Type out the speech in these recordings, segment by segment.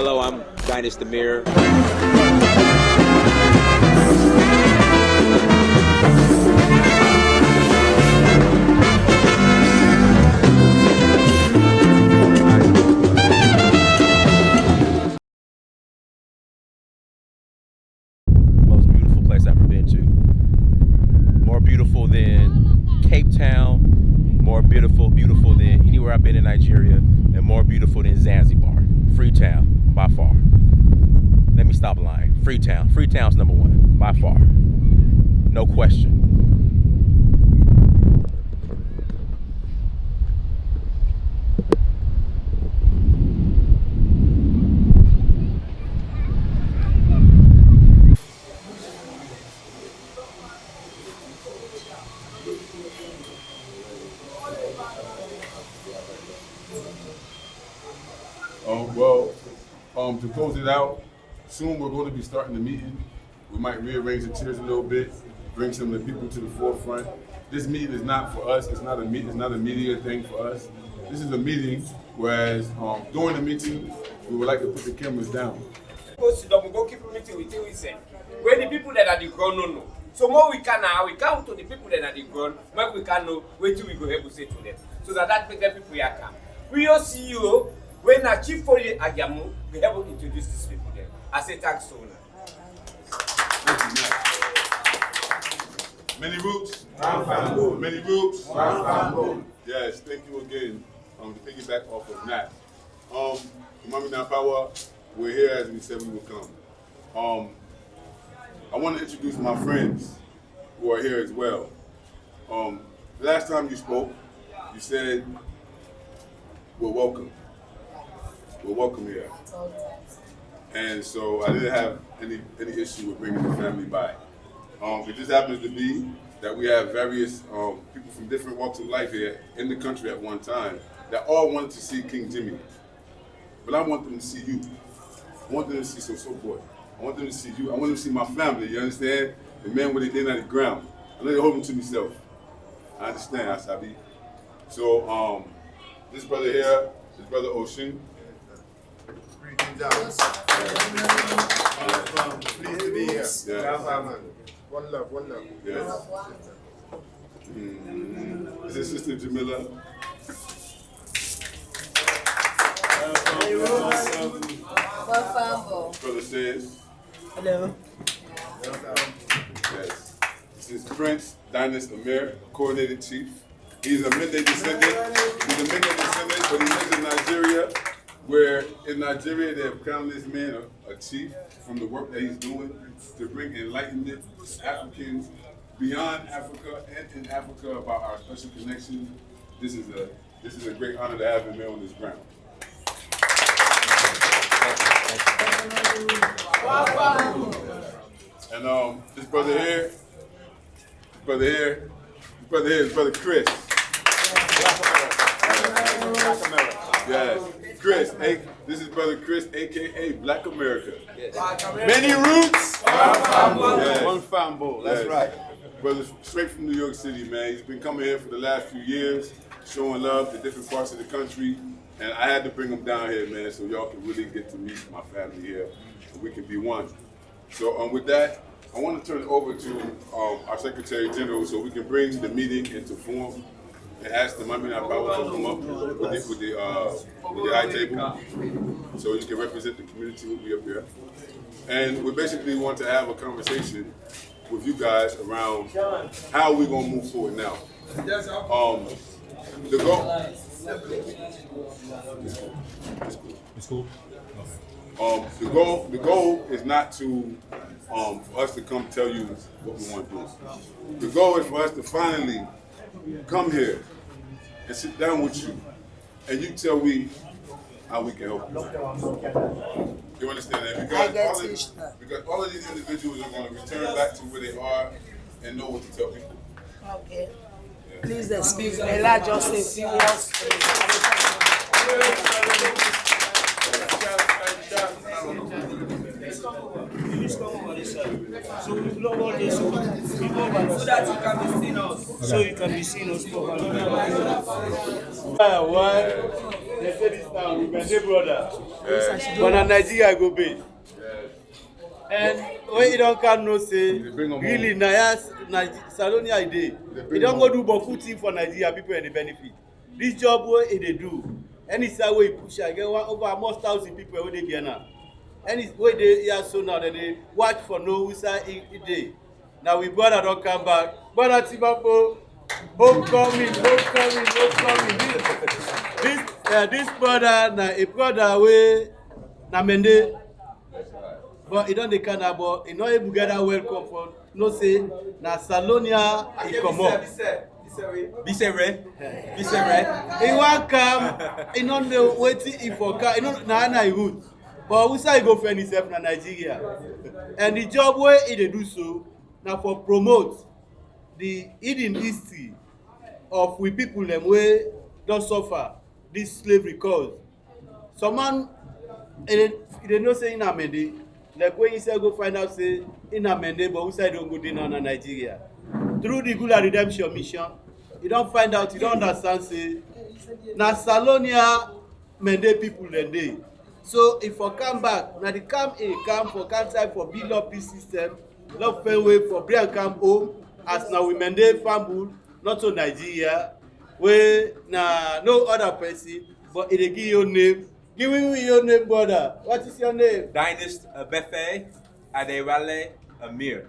Hello, I'm Dynasty Mirror. Most beautiful place I've ever been to. More beautiful than Cape Town, more beautiful than anywhere I've been in Nigeria, and more beautiful than Zanzibar. Freetown, by far. Let me stop lying. Freetown's number one, by far. No question. To close it out, soon we're going to be starting the meeting. We might rearrange the chairs a little bit, bring some of the people to the forefront. This meeting is not for us. It's not a media thing for us. This is a meeting, whereas during the meeting, we would like to put the cameras down. Go sit down, we go keep a meeting with you, we say. When the people that are the ground no know. So more we can now, we come to the people that are the ground, when we can know, wait till we go able to say to them. So that make the people here come. We all see you. When a chief for you Agamu, we have to introduce these people there. I say thanks to you. Many roots. Many roots. Yes, thank you again. To piggyback off of that. Mami Now Power, we're here as we said we would come. I want to introduce my friends who are here as well. Last time you spoke, you said we're welcome. We're welcome here. And so I didn't have any issue with bringing the family by. It just happens to be that we have various people from different walks of life here in the country at one time that all wanted to see King Jimmy. But I want them to see you. I want them to see So Boy. I want them to see you. I want them to see my family, you understand? The man with their day on the ground. I know they hold them to myself. I understand, Asabi. So this brother here, this brother Ocean. Pleased to be here. Yes. One love. Yes. This is Sister Jamila. Brother Says. Hello. Yes. This is Prince Dynasty Amir, Coordinated Chief. He's a Mende descendant. But he lives in Nigeria, where in Nigeria they have crowned this man a chief from the work that he's doing to bring enlightenment to Africans beyond Africa and in Africa about our special connection. This is a great honor to have him here on this ground. And this brother here, is brother Chris. Yes, Chris. This is brother Chris, aka Black America. Yes. Many roots. Yes. One fambo, that's Yes. right. Brother straight from New York City, man. He's been coming here for the last few years, showing love to different parts of the country. And I had to bring him down here, man, so y'all can really get to meet my family here, and we can be one. So with that, I want to turn it over to our Secretary General so we can bring the meeting into form and ask the Mami Now Power to come up with the high table so you can represent the community with me up here. And we basically want to have a conversation with you guys around how we're going to move forward now. The goal. It's cool. The goal is not to for us to come tell you what we want to do. The goal is for us to finally come here and sit down with you, and you tell me how we can help you. You understand that? Because all of these individuals are going to return back to where they are and know what to tell people. Okay. Please excuse me. Let's just say few words. So we block all this so that you can be seen us. So you can be seen us properly. One. They say this town, we Mende brother. Yes. But na Nigeria go base. Yes. And when you don't can no say, They bring 'em really, home. Salonia I dey. They You bring don't 'em go home. do Boku thing for Nigeria, people and the benefit. This job wey they do, any side wey you push, I get over almost 1,000 people wey dey there now. Any way they here so now, they watch for no who side it dey. Now we brother don't come back. Brother Tibapo, homecoming. This brother na a brother wey na Mende. But he don't dey kind of, but he not able to get that welcome for no say na Salonia he comot. Be say red. He wan come, he no know wetin he for come, he no na he root. But we say he go find himself na Nigeria. And the job wey he dey do so na for promote the hidden history of we people dem wey don suffer this slavery cause. Some man he dey know say na Mende. Like when you say go find out say in a Mende, but we say don't go dinner na Nigeria. Through the Gula Redemption Mission, you don't find out, you don't understand say na Salonia Mende people dem dey. So if I come back, na the come for come time for build up peace system, not fair way for bring come home as na we Mende family, not to Nigeria, where na no other person, but it dey give your name. Give me your name, brother. What is your name? Dynast Befe Adewale Amir.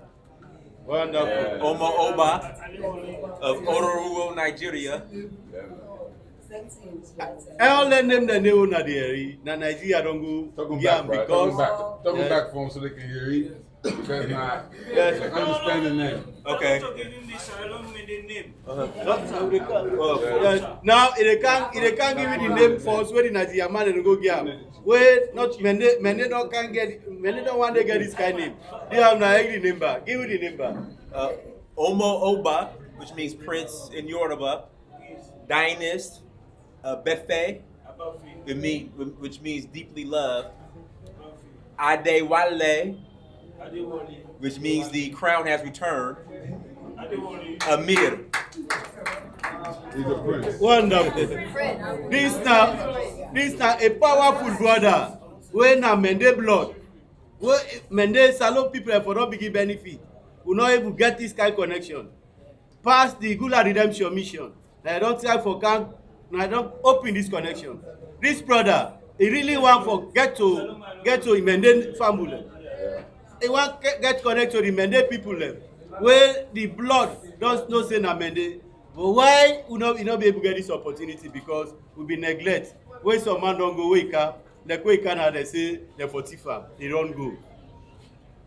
Wonderful. Omo Oba of Oruro, Nigeria. All the name the name na the na Nigeria don't go Talk 'em yeah, back, bro. because Talk 'em back for them so they can hear it. Because not Yes. understand the name. Okay. yes, now it can't give you the name for us where the Nigeria man they go get. Wait, not Mende don't can get Mende don't want to get this kind of name. They have na the number. Give me the number. Omo Oba, which means prince in Yoruba. Dynast Befe, which means deeply loved. Adewale, which means the crown has returned. Amir. He's a prince. Wonderful. This now a powerful brother. When na Mende blood. When Mende Salon people for not big benefit. We not able get this kind of connection. Pass the Gula Redemption Mission. I don't try for can I don't open this connection. This brother, he really want for get to Mende family. He want get connect to the Mende people where the blood don't know say na Mende. But why we not be able to get this opportunity? Because we be neglect. When some man don't go wake up, like wake up they say they for Tifa, they don't go.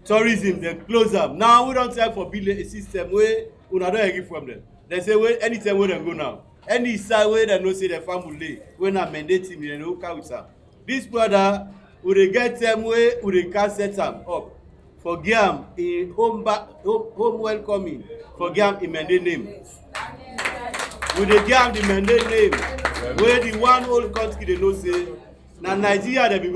Tourism, they close them. Now we don't try for build a system where we don't get from them. They say well, anytime where they go now. Any side where they know say the family when I mandate him, they no count am. This brother would they get them where would they can set them up. For Giam in home welcoming. For Giam in Mende name. Would they give the Mende name? Where the one old country they know say na Nigeria they be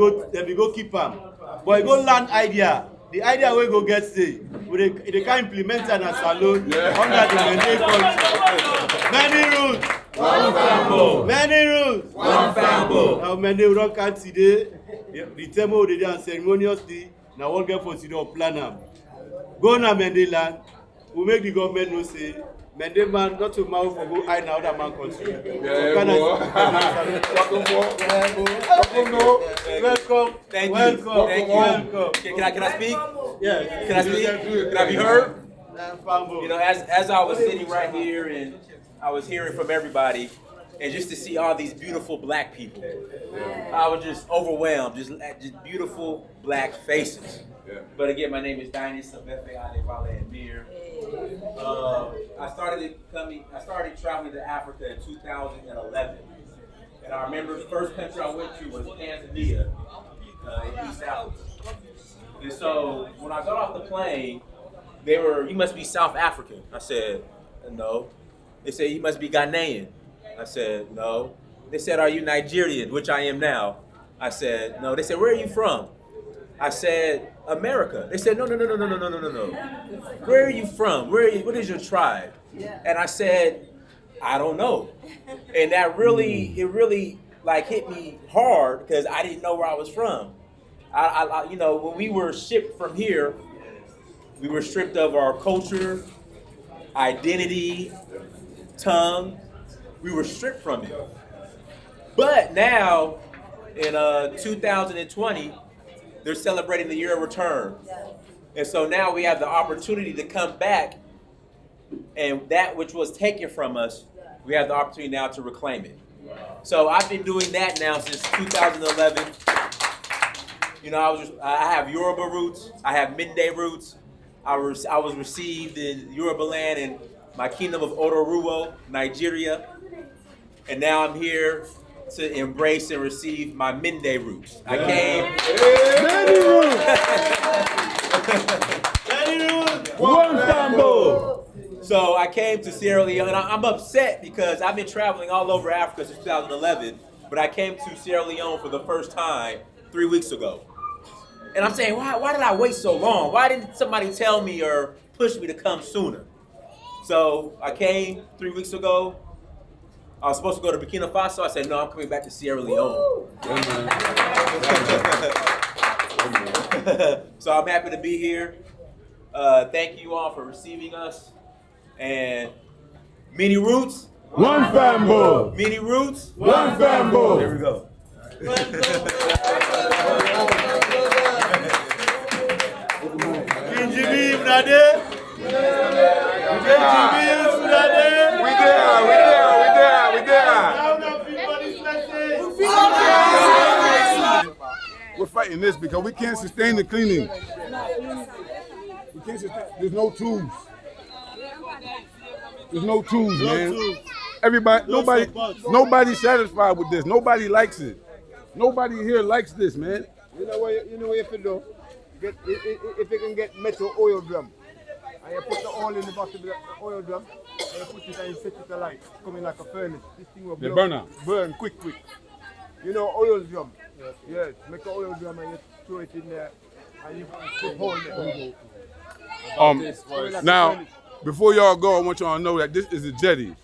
go keep am. But go land idea. The idea we go get say they can implement an salon under the Mende culture. Many rules. One family. Many rules. One family. Now Mende we don't count today. The table they do ceremoniously. Now one get for today plan am. Go na Mende land. We make the government know say Mende man not to mouth for go hide na other man country. Welcome. Thank you. Welcome. Thank you. Welcome. Can I speak? Yes. Can I speak? Can I be heard? Fambo. You know, as I was sitting right here and I was hearing from everybody, and just to see all these beautiful black people, I was just overwhelmed. Just beautiful black faces. Yeah. But again, my name is Dynast Befe Adewale Amir. I started traveling to Africa in 2011, and I remember the first country I went to was Tanzania in East Africa. And so when I got off the plane, they were, "You must be South African." I said, "No." They said, "You must be Ghanaian." I said, "No." They said, "Are you Nigerian?" Which I am now. I said, "No." They said, "Where are you from?" I said, "America." They said, "No. Where are you from? What is your tribe?" And I said, "I don't know." And that really like hit me hard because I didn't know where I was from. You know, when we were shipped from here, we were stripped of our culture, identity, tongue. We were stripped from it. But now, in 2020, they're celebrating the year of return. And so now we have the opportunity to come back, and that which was taken from us, we have the opportunity now to reclaim it. So I've been doing that now since 2011. You know, I have Yoruba roots, I have Mende roots. I was received in Yoruba land in my kingdom of Odoruwo, Nigeria. And now I'm here to embrace and receive my Mende roots. I came. So I came to Sierra Leone, and I'm upset because I've been traveling all over Africa since 2011, but I came to Sierra Leone for the first time 3 weeks ago. And I'm saying, why did I wait so long? Why didn't somebody tell me or push me to come sooner? So I came 3 weeks ago. I was supposed to go to Burkina Faso. I said, no, I'm coming back to Sierra Leone. So I'm happy to be here. Thank you all for receiving us. And many roots. One fambo. Many roots. One fambo. There we go. We're fighting this because we can't sustain the cleaning. We can't sustain. There's no tools. There's no tools, man. Everybody, nobody's satisfied with this. Nobody likes it. Nobody here likes this, man. You know what you have to do? If you can get metal oil drum, and you put the oil in the bottom of the oil drum, and you put it and you set it alight, coming like a furnace. This thing will burn quick. You know oil drum? Yes. Make an oil drum and you throw it in there, and you put hole in it. Now, before y'all go, I want y'all to know that this is a jetty.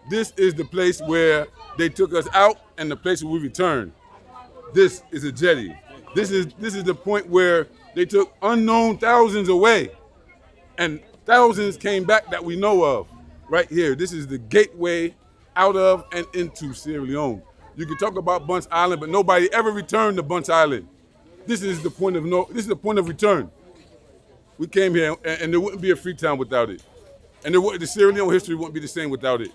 This is the place where they took us out and the place where we returned. This is a jetty. This is the point where they took unknown thousands away, and thousands came back that we know of. Right here, this is the gateway out of and into Sierra Leone. You can talk about Bunce Island, but nobody ever returned to Bunce Island. This is the point of return. We came here, and there wouldn't be a Freetown without it, and the Sierra Leone history wouldn't be the same without it.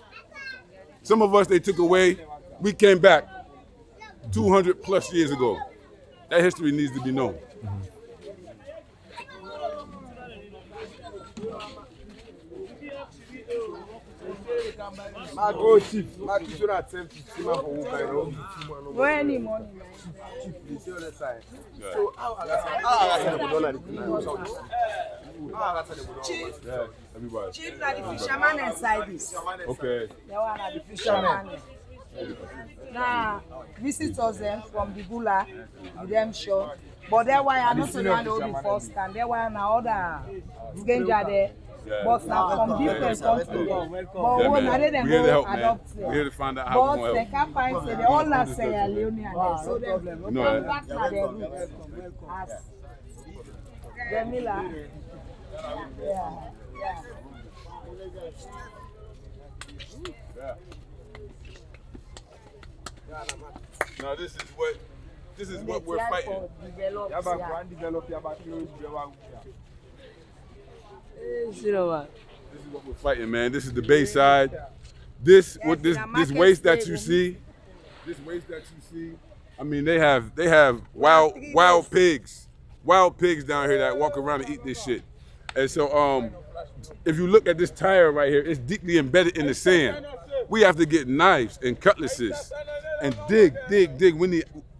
Some of us they took away. We came back 200 plus years ago. That history needs to be known. Chief, like the fisherman inside this. Okay. They are the fisherman. Now, visitors them from the Bula, Redemption. But that why I not only know the first time, that why now other stranger there. But now from different countries. But when I let them go adopt them. We're here to find out how we But they can't find say they all are Sierra Leonean. So they come back to their roots. As Jamila. Yeah. Now this is what we're fighting. This is what we're fighting, man. This is the Bayside. This waste that you see. I mean, they have wild pigs down here that walk around and eat this shit. And so, if you look at this tire right here, it's deeply embedded in the sand. We have to get knives and cutlasses and dig.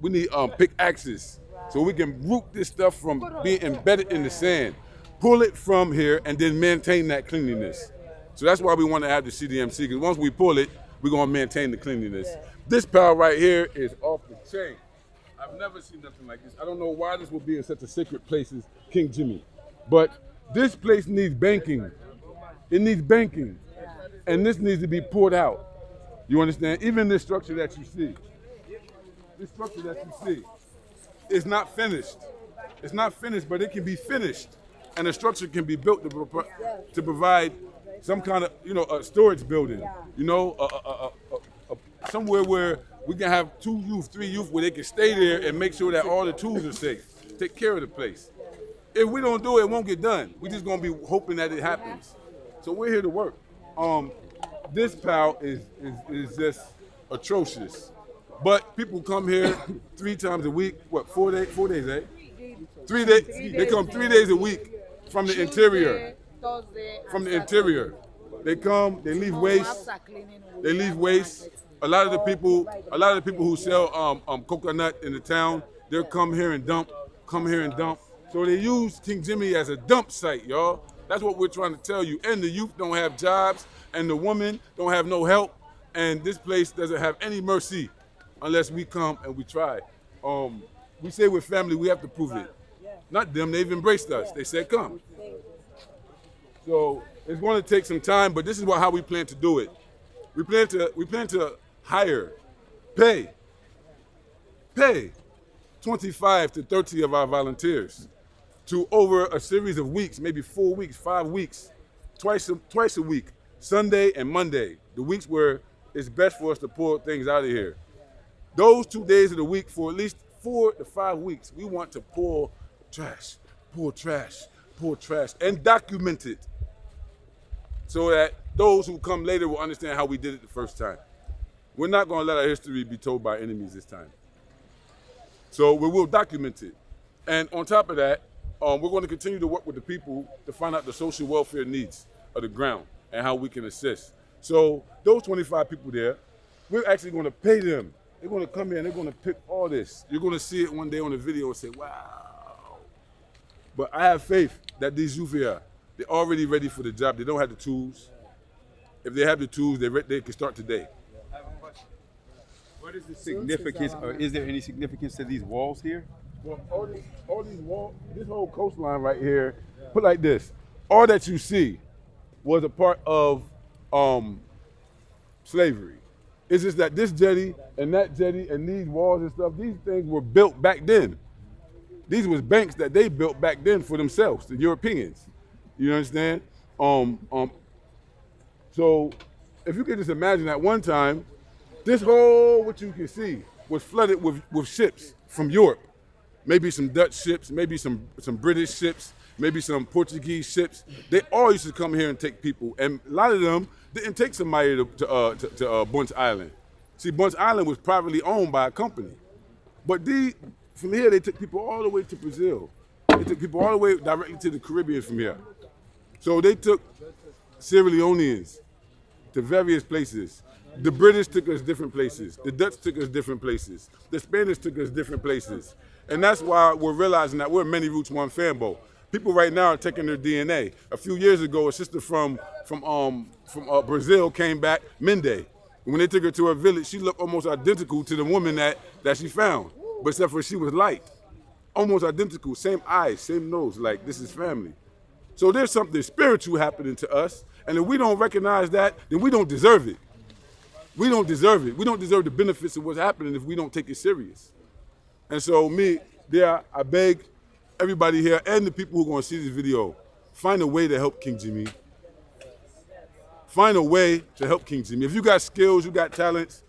We need pickaxes so we can root this stuff from being embedded in the sand. Pull it from here and then maintain that cleanliness. So that's why we want to have the CDMC, because once we pull it, we're going to maintain the cleanliness. This pile right here is off the chain. I've never seen nothing like this. I don't know why this would be in such a sacred place as King Jimmy, but this place needs banking. It needs banking, and this needs to be poured out. You understand? Even this structure that you see, this structure that you see is not finished. It's not finished, but it can be finished. And the structure can be built to provide some kind of, a storage building, somewhere where we can have 2 youth, 3 youth where they can stay there and make sure that all the tools are safe. Take care of the place. If we don't do it, it won't get done. We're just gonna be hoping that it happens. So we're here to work. This pal is just atrocious. But people come here 3 times a week. What, 4 days? 4 days, eh? 3 days. They come 3 days a week from the interior. From the interior. They come. They leave waste. They leave waste. A lot of the people who sell coconut in the town, they'll come here and dump. So they use King Jimmy as a dump site, y'all. That's what we're trying to tell you. And the youth don't have jobs, and the women don't have no help, and this place doesn't have any mercy unless we come and we try. We say we're family, we have to prove it. Not them, they've embraced us. They said come. So it's going to take some time, but this is how we plan to do it. We plan to hire, pay 25 to 30 of our volunteers to over a series of weeks, maybe 4 weeks, 5 weeks, twice a week, Sunday and Monday, the weeks where it's best for us to pull things out of here. Those 2 days of the week for at least 4 to 5 weeks, we want to pull trash, and document it so that those who come later will understand how we did it the first time. We're not going to let our history be told by enemies this time. So we will document it. And on top of that, we're going to continue to work with the people to find out the social welfare needs of the ground and how we can assist. So those 25 people there, we're actually going to pay them. They're going to come here and they're going to pick all this. You're going to see it one day on the video and say, wow. But I have faith that these youth here, they're already ready for the job. They don't have the tools. If they have the tools, they can start today. I have a question. What is the significance, or is there any significance to these walls here? Well, all these walls, this whole coastline right here, put like this, all that you see was a part of slavery. It's just that this jetty and that jetty and these walls and stuff, these things were built back then. These was banks that they built back then for themselves, the Europeans. You understand? So if you could just imagine at one time, this whole, what you can see, was flooded with ships from Europe. Maybe some Dutch ships, maybe some British ships, maybe some Portuguese ships. They all used to come here and take people. And a lot of them didn't take somebody to Bunch Island. See, Bunch Island was privately owned by a company. But from here, they took people all the way to Brazil. They took people all the way directly to the Caribbean from here. So they took Sierra Leoneans to various places. The British took us different places. The Dutch took us different places. The Spanish took us different places. And that's why we're realizing that we're Many Roots, One Fambo. People right now are taking their DNA. A few years ago, a sister from Brazil came back, Mende. When they took her to her village, she looked almost identical to the woman that she found, but except for she was light. Almost identical, same eyes, same nose, like this is family. So there's something spiritual happening to us, and if we don't recognize that, then we don't deserve it. We don't deserve it. We don't deserve the benefits of what's happening if we don't take it serious. And so I beg everybody here and the people who are going to see this video, find a way to help King Jimmy. Find a way to help King Jimmy. If you got skills, you got talents,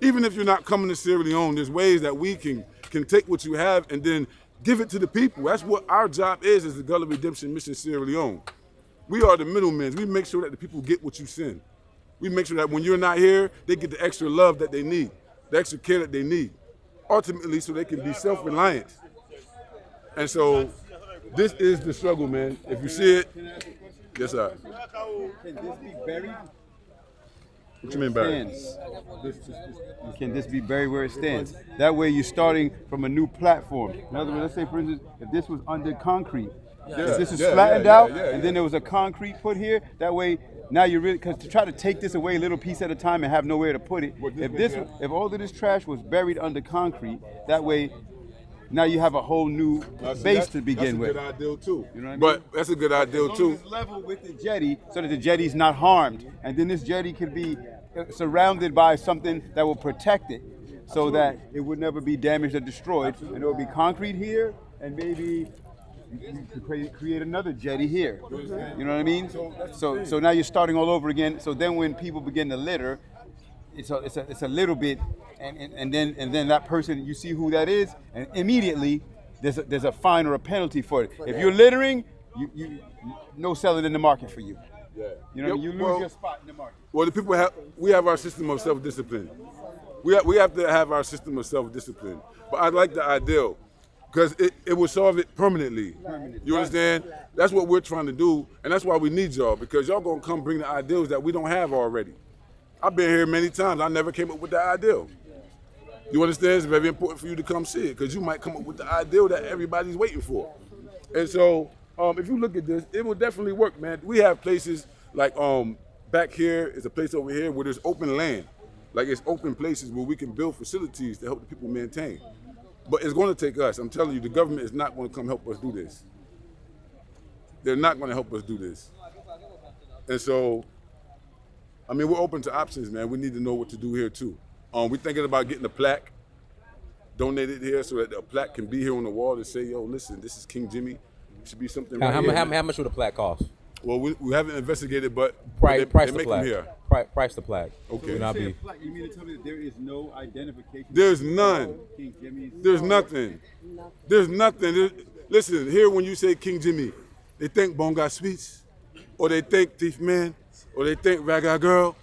even if you're not coming to Sierra Leone, there's ways that we can take what you have and then give it to the people. That's what our job is as the Gullah Redemption Mission Sierra Leone. We are the middlemen. We make sure that the people get what you send. We make sure that when you're not here, they get the extra love that they need, the extra care that they need, ultimately so they can be self-reliant. And so this is the struggle, man. If you see it, yes, sir. Can this be buried? What you mean buried? Can this be buried where it stands? That way you're starting from a new platform. In other words, let's say, for instance, if this was under concrete, if this is flattened out, and then there was a concrete put here, that way now you're really, because to try to take this away a little piece at a time and have nowhere to put it, if all of this trash was buried under concrete, that way now you have a whole new base to begin with. That's a good ideal too. You know what I mean? But that's a good ideal too. It's level with the jetty so that the jetty's not harmed, and then this jetty can be surrounded by something that will protect it. so that it would never be damaged or destroyed. And there would be concrete here, and maybe you could create another jetty here. You know what I mean? So now you're starting all over again. So then when people begin to litter, it's a little bit, and then that person, you see who that is, and immediately there's a fine or a penalty for it. If you're littering, you no selling in the market for you. Yeah. You know, you lose your spot in the market. Well, we have our system of self-discipline. We have to have our system of self-discipline. But I like the ideal, because it will solve it permanently. You understand? That's what we're trying to do, and that's why we need y'all, because y'all gonna come bring the ideals that we don't have already. I've been here many times. I never came up with the ideal. You understand? It's very important for you to come see it, because you might come up with the ideal that everybody's waiting for. And so, if you look at this, it will definitely work, man. We have places like back here is a place over here where there's open land. Like, it's open places where we can build facilities to help the people maintain. But it's going to take us. I'm telling you, the government is not going to come help us do this. They're not going to help us do this. And so, I mean, we're open to options, man. We need to know what to do here, too. We're thinking about getting a plaque donated here so that a plaque can be here on the wall to say, yo, listen, this is King Jimmy. It should be something right here. How much would a plaque cost? Well, we haven't investigated, but Price they the make plaque. them here. Price the plaque. Okay. You say a plaque, you mean to tell me that there is no identification? There's none. King Jimmy's. There's nothing. There's nothing. Listen, here when you say King Jimmy, they think Bonga Sweets, or they think Thief Man, or they think Raga Girl.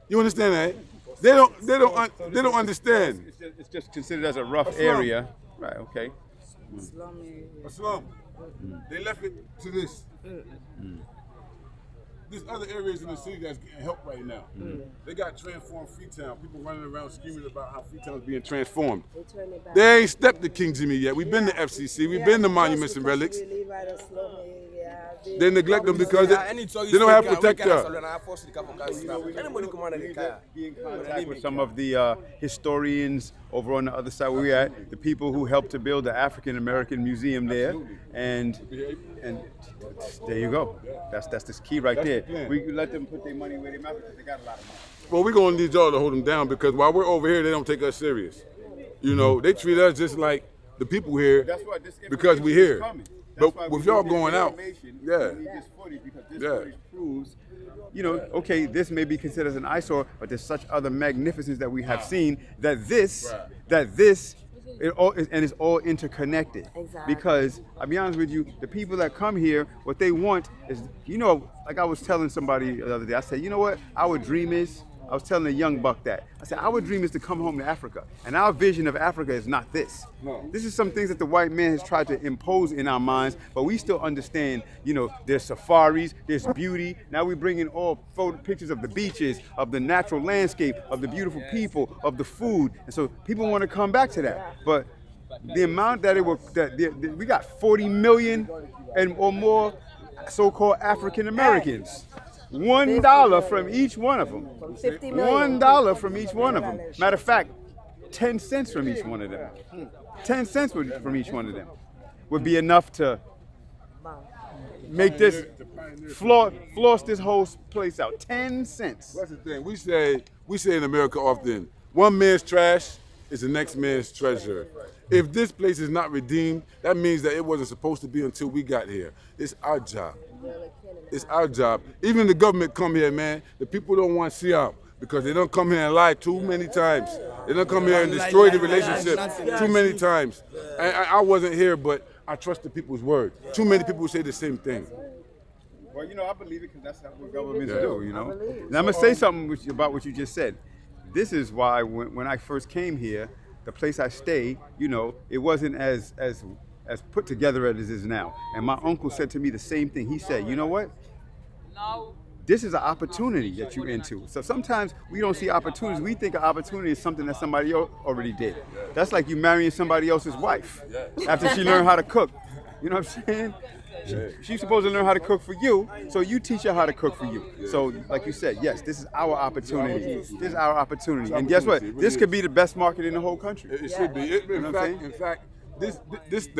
You understand that? They don't understand. It's just considered as a rough area. Right, okay. A slum. They left it to this. There's other areas in the city that's getting help right now. They got transformed Freetown. People running around screaming about how Freetown is being transformed. They ain't stepped to King Jimmy yet. We've been to FCC. We've been to Monuments and Relics. They neglect them because they don't have protector. Be in contact with some of the historians over on the other side where we're at, the people who helped to build the African American Museum there, and there you go. That's the key right there. We let them put their money where they mouth because they got a lot of money. Well, we're gonna need y'all to hold them down, because while we're over here, they don't take us serious. You know, they treat us just like the people here because we're here. But with y'all going out, this footage proves, you know, okay, this may be considered as an eyesore, but there's such other magnificence that we have seen that this, and it's all interconnected. Exactly. Because I'll be honest with you, the people that come here, what they want is, you know, like I was telling somebody the other day, I said, you know what, our dream is, I was telling a young buck that. I said, our dream is to come home to Africa. And our vision of Africa is not this. No. This is some things that the white man has tried to impose in our minds, but we still understand, you know, there's safaris, there's beauty. Now we bring in all pictures of the beaches, of the natural landscape, of the beautiful people, of the food. And so people want to come back to that. But the amount that we got 40 million or more so-called African Americans. $1 from each one of them. $1 from each one of them. Matter of fact, 10 cents from each one of them. 10 cents from each one of them would be enough to make this floss this whole place out. 10 cents. That's the thing. We say in America often, one man's trash is the next man's treasure. If this place is not redeemed, that means that it wasn't supposed to be until we got here. It's our job. It's our job. Even the government come here, man. The people don't want to see them because they don't come here and lie too many times. They don't come here and destroy the relationship too many times. I wasn't here, but I trust the people's word. Too many people say the same thing. Well, you know, I believe it because that's what governments do, you know. And I'm going to say something about what you just said. This is why when I first came here, the place I stay, you know, it wasn't as put together as it is now. And my uncle said to me the same thing. He said, you know what? This is an opportunity that you're into. So sometimes we don't see opportunities. We think an opportunity is something that somebody else already did. That's like you marrying somebody else's wife after she learned how to cook. You know what I'm saying? She's supposed to learn how to cook for you, so you teach her how to cook for you. So, like you said, yes, this is our opportunity. This is our opportunity. And guess what? This could be the best market in the whole country. It should be. In fact, this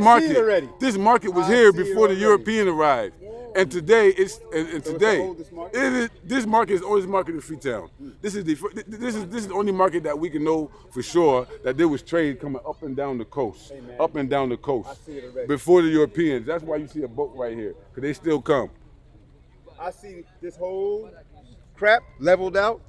market was here before the European arrived. And today, and So today, it's the oldest market? this market is the oldest market in Freetown. This is the only market that we can know for sure that there was trade coming up and down the coast, up and down the coast, before the Europeans. That's why you see a boat right here, because they still come. I see this whole crap leveled out,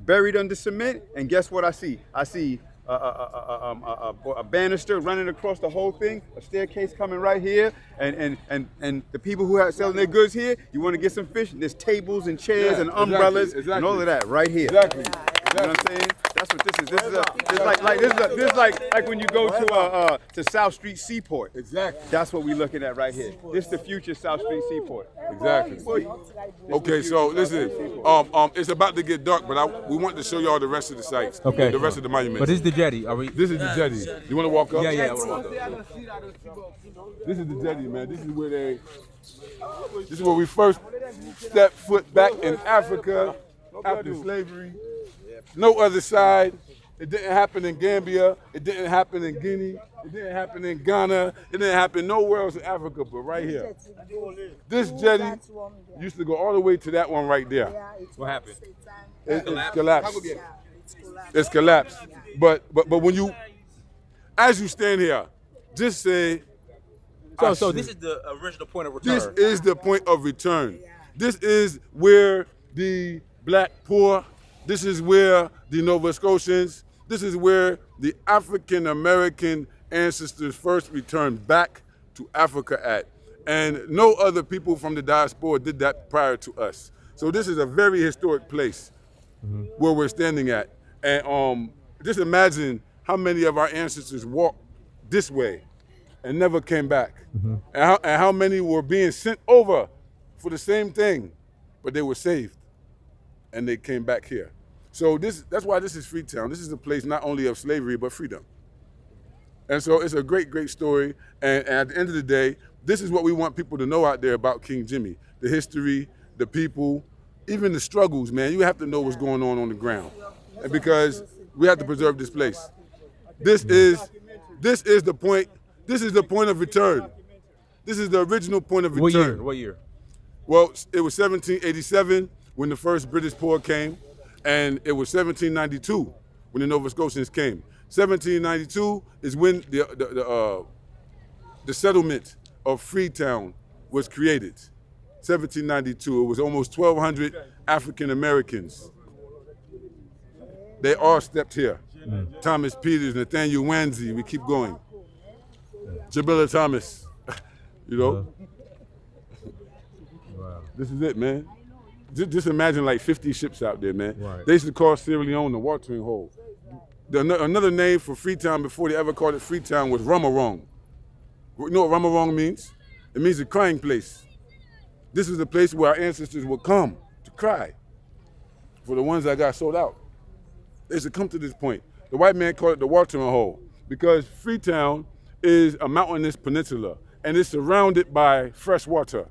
buried under cement, and guess what I see? I see a banister running across the whole thing, a staircase coming right here, and the people who are selling their goods here, you want to get some fish, there's tables and chairs and umbrellas and all of that right here. Exactly. You know what I'm saying? That's what this is. This is like when you go to South Street Seaport. Exactly. That's what we're looking at right here. This is the future South Street Seaport. Exactly. Okay, so listen, it's about to get dark, but we want to show y'all the rest of the sites. Okay. The rest of the monuments. But this is the jetty. Are we? This is the jetty. You want to walk up? Yeah, I want to walk up. This is the jetty, man. This is where we first stepped foot back in Africa after slavery. No other side. It didn't happen in Gambia. It didn't happen in Guinea. It didn't happen in Ghana. It didn't happen nowhere else in Africa, but right here. This jetty used to go all the way to that one right there. What happened? It's collapsed. It's collapsed. But when you, as you stand here, just say. So this is the original point of return. This is the point of return. This is where the black poor. This is where the Nova Scotians. This is where the African American ancestors first returned back to Africa at. And no other people from the diaspora did that prior to us. So this is a very historic place where we're standing at. And just imagine how many of our ancestors walked this way and never came back. And how many were being sent over for the same thing, but they were saved and they came back here. So that's why this is Freetown. This is a place not only of slavery, but freedom. And so it's a great, great story. And at the end of the day, this is what we want people to know out there about King Jimmy. The history, the people, even the struggles, man. You have to know what's going on the ground. And because we have to preserve this place. This is the point. This is the point of return. This is the original point of return. What year? Well, it was 1787 when the first British poor came, and it was 1792 when the Nova Scotians came. 1792 is when the settlement of Freetown was created. 1792. It was almost 1,200 African Americans. They all stepped here. Thomas Peters, Nathaniel Wanzi, we keep going. Jabilla Thomas, you know. Wow. This is it, man. Just imagine like 50 ships out there, man. Right. They used to call Sierra Leone the watering hole. Another name for Freetown before they ever called it Freetown was Rumarong. You know what Rumarong means? It means a crying place. This is the place where our ancestors would come to cry for the ones that got sold out. They used to come to this point. The white man called it the watering hole because Freetown is a mountainous peninsula and it's surrounded by fresh water.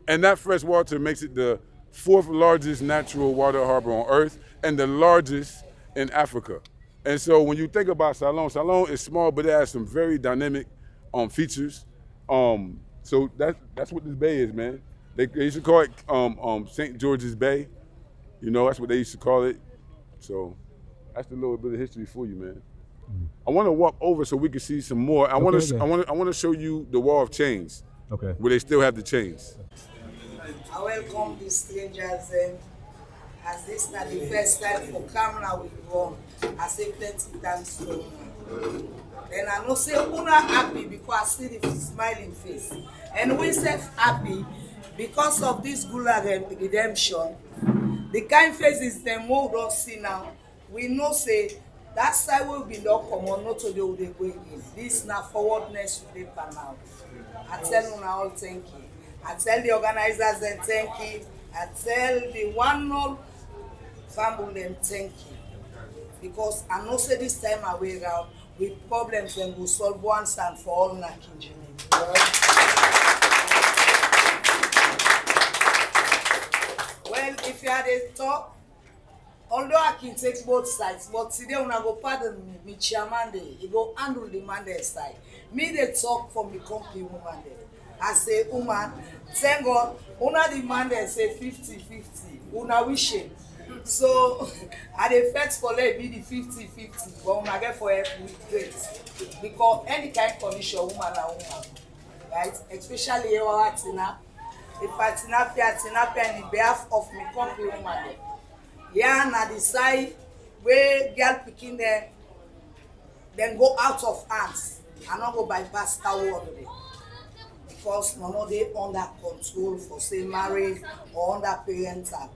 And that fresh water makes it the 4th largest natural water harbor on earth and the largest in Africa. And so when you think about Salon, Salon is small, but it has some very dynamic features. So that's what this bay is, man. They used to call it St. George's Bay. You know, that's what they used to call it. So that's a little bit of history for you, man. I want to walk over so we can see some more. I want to show you the wall of chains. Okay. Where they still have the chains. I welcome the strangers as this is the first time for camera we go. I say plenty thanks to them. And I know say una happy because I see the smiling face. And we say happy because of this Gula redemption. The kind faces them we don't see now. We know say that side will be not common, not to do the going in. This now forwardness with the now. I tell you all thank you. I tell the organizers them thank you. I tell the one all family them thank you. Because I know say this time away around with problems them will solve once and for all na King Jimmy. Well, if you had a talk, although I can take both sides, but today when I go pardon me, chairman there, he go handle the man there side. Me they talk from the company woman there. as a woman. Thank God, una the man dem say 50-50, una wishing. So I dey vex for let be the 50-50, but una get for help me great. Because any kind condition, woman na woman, right? Especially our Tina. If I tinapia in behalf of me country woman dem. Yeah, na the side where girl pikin dem then go out of hands and not go bypass that word because no dey under control for say marriage or under parental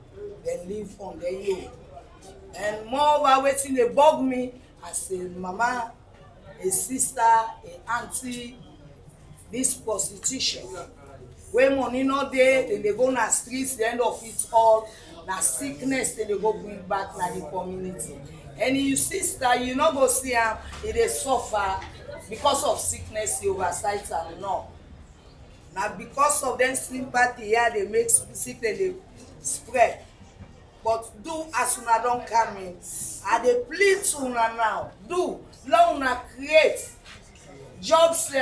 dem live on their own. And moreover wetin dey bug me as a mama, a sister, a aunty, this prostitution wey money no dey, dem dey go na streets, the end of it all na sickness dem dey go bring back na the community. And you sister, you no go see am e dey suffer because of sickness, you oversight am, no. Na because of dem sympathy here dey make sickness dey spread. But do as una don come in, I dey plead to una now, do let una create jobs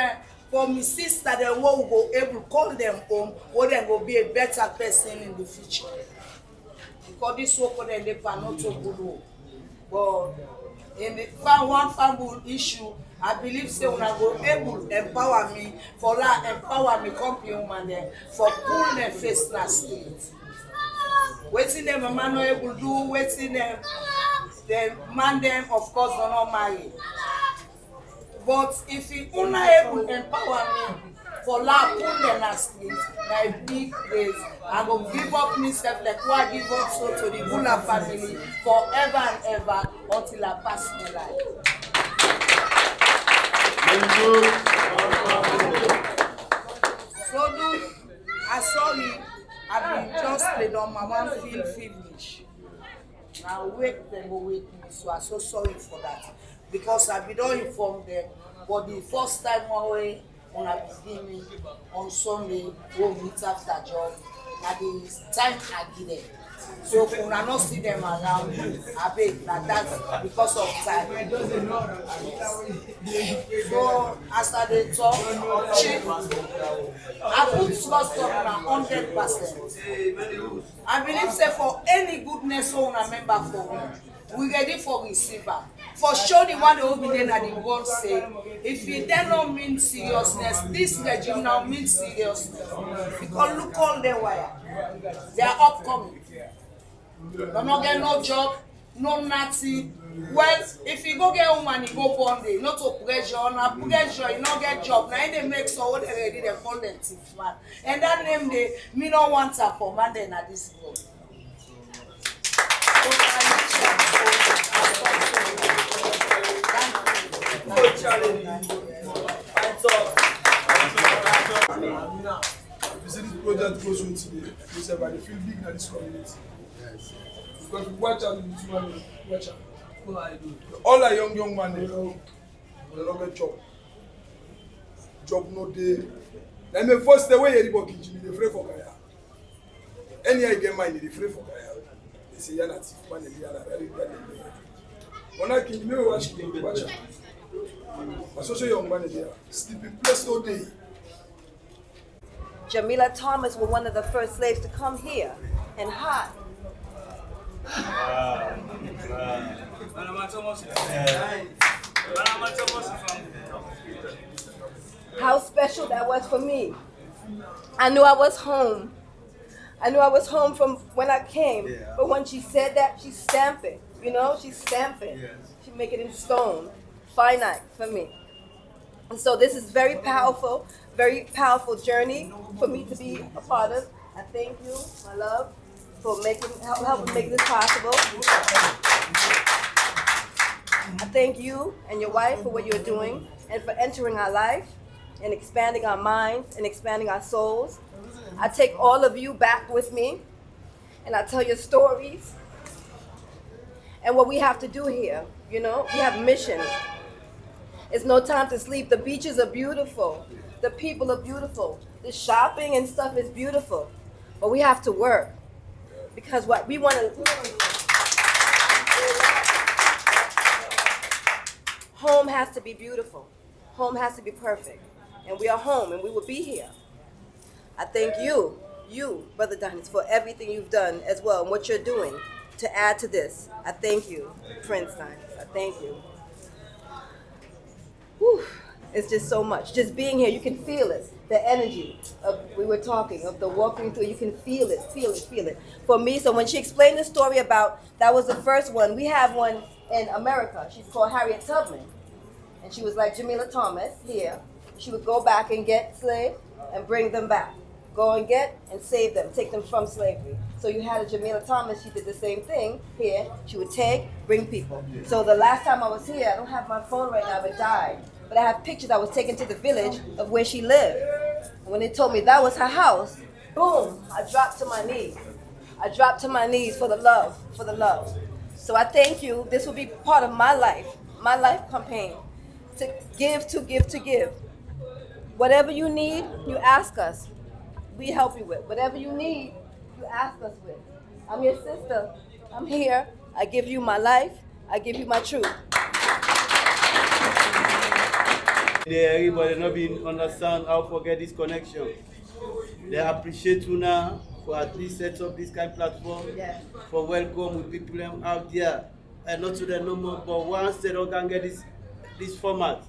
for me sister dem wey we go able call them home, wey dem go be a better person in the future. Because this work for dem dey not so good o. But in the one family issue, I believe say una go able empower me for that empower me company woman dem for pull dem face na street. Wetin dem mama no able do, wetin dem man dem of course do not marry. But if you una able empower me for la pull dem na street, na a big praise. I go give up myself like what I give up so to the Bula family forever and ever until I pass my life. So do I sorry, I been just played on my one feel feverish. Now wake them go wake me, so I'm so sorry for that. Because I been don't inform them, but the first time away when I begin on Sunday, go meet after job, at the time I give them. So when I not see them around, I beg that that's because of time. So as I dey talk, I put trust on 100%. I believe say for any goodness we una member for we ready for receiver. For sure the one that will be there at the world say, if it then not mean seriousness, this regime now means seriousness. Because look all their wire. They are upcoming. They not get no job, no nothing. Well, if you go get woman, you go one day, not to pressure, you not get job. Now they make so what they ready, they call them thief man. And that name they me no want her for man then at this road. You see this project goes on today, you say, but they feel big in this community. Yes. Because we watch out in this one, watch out. All the young man, they don't get job. Job no day. Then the first the way everybody give me the free for Kaya. Any I get money, the free for Kaya. They say you're not thief man, they are very bad. When I can you watch the watch out. I saw young man there, sleeping place all day. Jamila Thomas was one of the first slaves to come here and hide. How special that was for me. I knew I was home. I knew I was home from when I came. Yeah. But when she said that, she stamped it. You know, she stamped it. Yes. She make it in stone, finite for me. And so this is very powerful journey for me to be a part of. I thank you, my love, for helping make this possible. I thank you and your wife for what you're doing and for entering our life and expanding our minds and expanding our souls. I take all of you back with me and I tell your stories and what we have to do here. You know, we have a mission. It's no time to sleep. The beaches are beautiful. The people are beautiful. The shopping and stuff is beautiful. But we have to work because what we want to... Home has to be beautiful. Home has to be perfect. And we are home and we will be here. I thank you, Brother Dennis, for everything you've done as well and what you're doing to add to this. I thank you, Prince Dennis. I thank you. Whew. It's just so much. Just being here, you can feel it. The energy of, we were talking, of the walking through, you can feel it, feel it, feel it. For me, so when she explained the story about, that was the first one, we have one in America. She's called Harriet Tubman. And she was like Jamila Thomas here. She would go back and get slaves and bring them back. Go and get and save them, take them from slavery. So you had a Jamila Thomas, she did the same thing here. She would take, bring people. So the last time I was here, I don't have my phone right now, it died. But I have pictures I was taken to the village of where she lived. And when they told me that was her house, boom, I dropped to my knees. I dropped to my knees for the love, for the love. So I thank you. This will be part of my life campaign, to give, to give, to give. Whatever you need, you ask us. We help you with. Whatever you need, you ask us with. I'm your sister. I'm here. I give you my life. I give you my truth. Everybody not being understand how forget this connection. They appreciate you now for at least set up this kind of platform, for welcome with people out there. And not to them no more, but once they don't can get this format,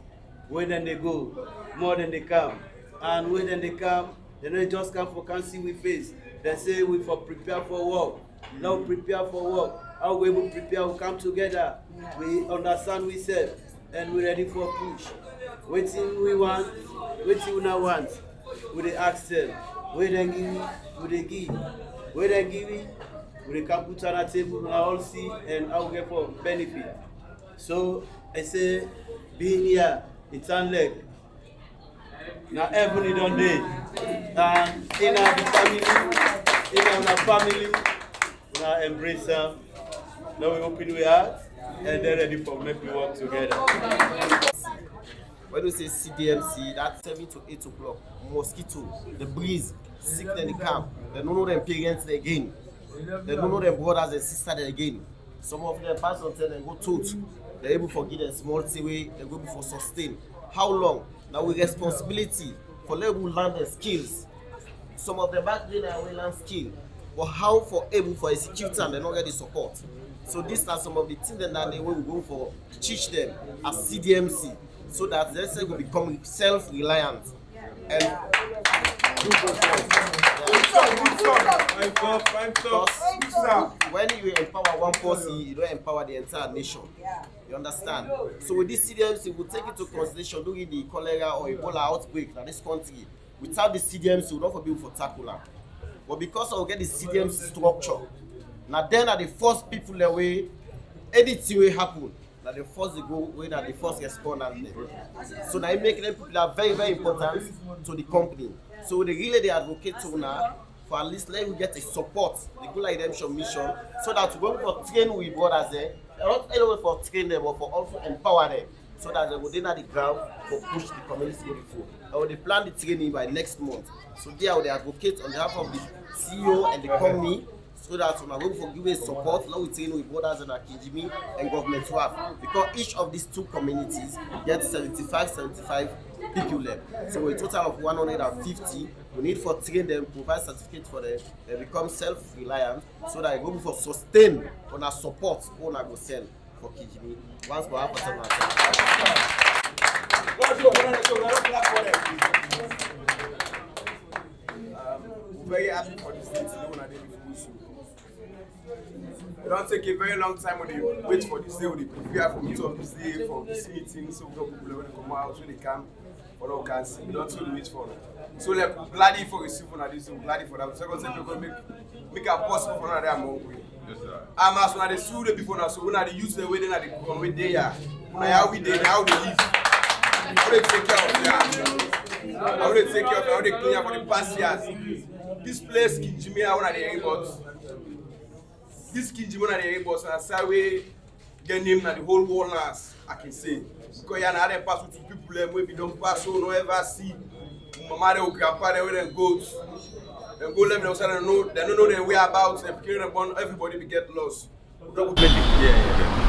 when then they go, more than they come. And when then they come, they don't just come for can see we face. They say we for prepare for work. Now prepare for work. How we will prepare, we come together. We understand we said, and we're ready for push. Waiting we want, waiting we not want. We they ask them, where they give, we they give. Where they give it, we can put on a table and all see and how we get for benefit. So I say, being here, it's unlike. Now everybody done day. And in our family, we now embrace them. Now we open we heart and they're ready for make we work together. When we say CDMC, that's 7 to 8 o'clock. Mosquito, the breeze, sick in the camp. They don't know their parents again. They don't know their brothers and sisters again. Some of them pass on them and go toot. They're able to give them small way, they're able for sustain. How long? Now we responsibility for level learn their skills. Some of them back then are learn skill. But how for able for execute and they don't get the support. So these are some of the things that they will go for teach them as CDMC. So that they will become self-reliant and when you empower one person, you don't empower the entire nation. You understand? So with this CDMC, we'll take into consideration during the cholera or Ebola outbreak in this country. Without the CDMC, we'll not be able to tackle that. But because I will get the CDMC structure, now then are the first people away, anything will happen. That the first they go when are the first responders. So now it make them people are very, very important to the company. So they really advocate to now for at least let we get a support, the Good Redemption mission, so that we go for train with brothers there, not only for train them but for also empower them. So that they will then at the ground for push the community going forward. I will plan the training by next month. So there will they advocate on behalf of the CEO and the company. So that we are going to give a support, now we train with borders and Akijimi and government to have. Because each of these two communities get 75 people left. So a total of 150, we need for train them, provide certificates for them, they become self-reliant, so that we go for sustain on our support, on our go send for Kijimi. Once we have a very happy for this thing to do on a daily food. It don't take a very long time when they wait for this day, when they prepare for meeting of this day, for this meeting, so we don't people when they come out, when they come, for all can see. We don't really wait for them. So they're glad for receiving on this, we're glad for that. Second thing, we're going to make it possible for another amount. I'm as when they sue the people now, so when they use the way they come with they are, how we did, how they live. How they take care of them. How they take care of them, how they clean up for the past years. This place, Kijimi, I want to hear about. This Kijimi, I want to hear about, and that's how we get named the whole world as I can say. Because you have pass with people who maybe don't pass, so no ever see. Mama, they grandpa, they will go. They go let them know, they don't know their whereabouts, they carry them on, everybody will get lost. Yeah.